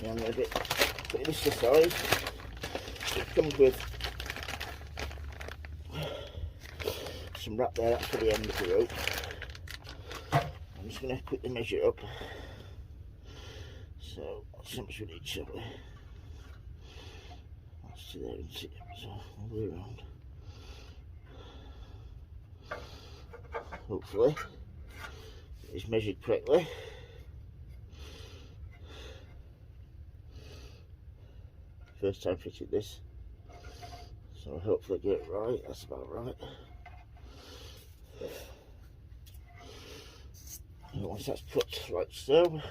I'm going to be putting this aside. It comes with some wrap there, that's for the end of the rope. I'm just going to quickly measure up. So that's how much we need, shall we? That's to there and see, so all the way around. Hopefully it's measured correctly. First time fitting this, so hopefully get it right. That's about right. And once that's put like so,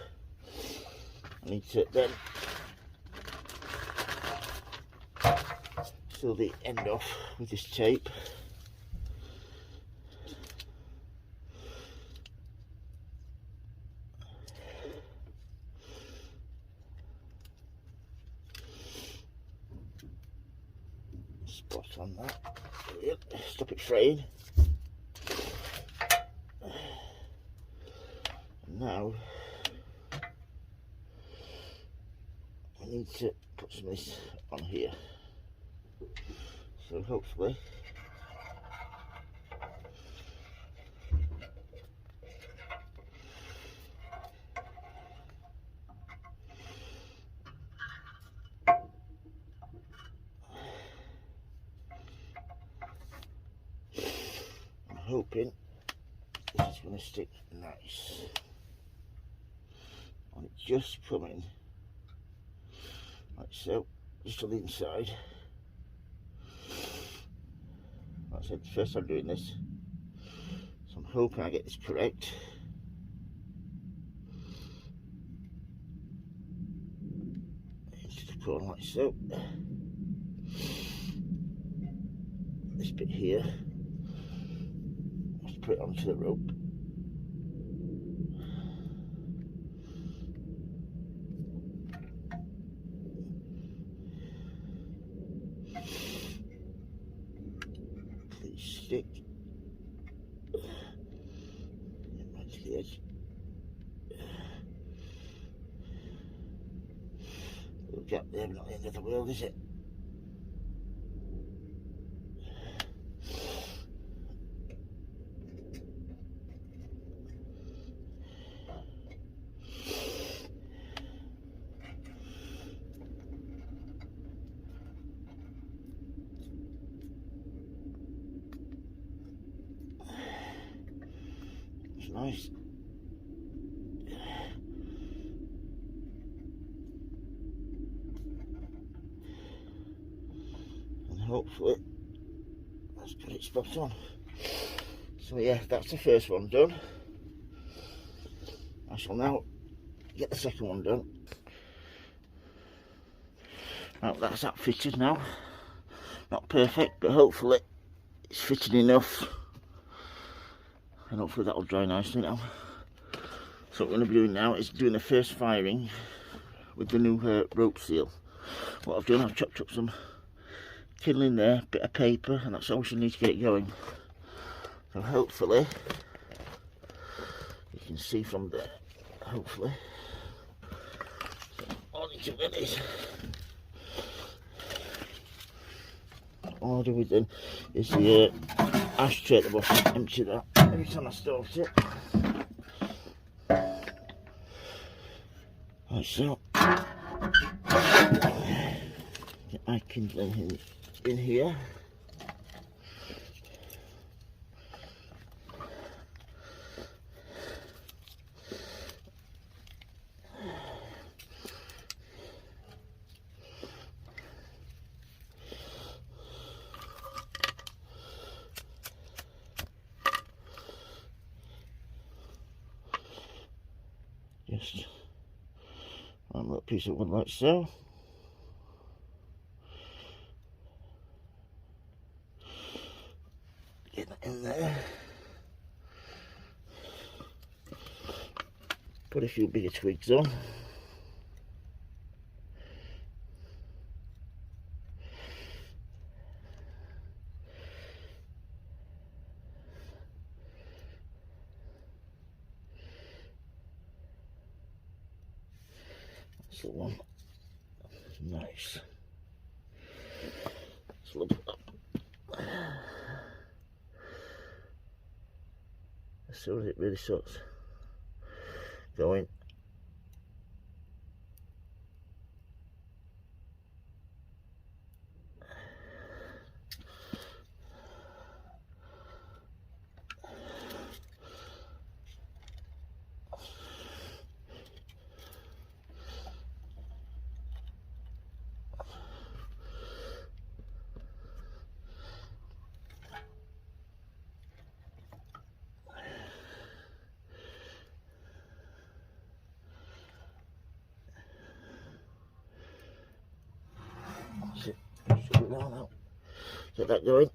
I need to then seal the end off with this tape. Spot on that. Brilliant. Stop it fraying. And now I need to put some of this on here. So hopefully I'm hoping this is going to stick nice. And it's just coming like so, just on the inside. Like I said, first time doing this, so I'm hoping I get this correct. Into the corner like so. This bit here, just put it onto the rope. Please stick. Right to the edge. Little gap there, but not the end of the world, is it? It's nice. And hopefully that's got it spot on. So yeah, that's the first one done. I shall now get the second one done. Well, that's that fitted now. Not perfect, but hopefully it's fitted enough. And hopefully that'll dry nicely now. So what we're going to be doing now is doing the first firing with the new rope seal. What I've done, I've chopped up some kindling there, bit of paper, and that's all we need to get it going. So hopefully you can see from there. Hopefully, so all I need to do is all I do with then is the ashtray at the bottom. Empty that every time I start it. Like so. Get my kindling in here. Just one little piece of wood like so. Get that in there. Put a few bigger twigs on. That's the one. Nice. Let's look at that. As soon as it really starts going. Should be now. Get that going.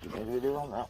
Get a video on that.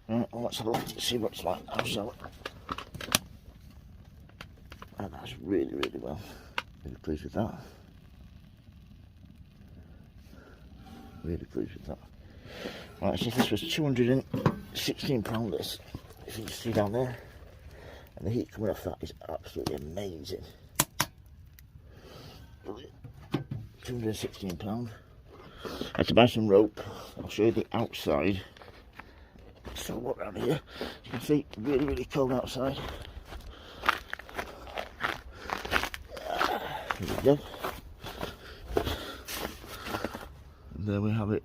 Right, well, let's have a look to see what it's like now, shall we? And that's really, really well. Really pleased with that. Really pleased with that. Right, so this was £216, this, if you can see down there. And the heat coming off that is absolutely amazing. Brilliant. £216. I had to buy some rope. I'll show you the outside. So look around here, you can see really, really cold outside. Here we go. And there we have it.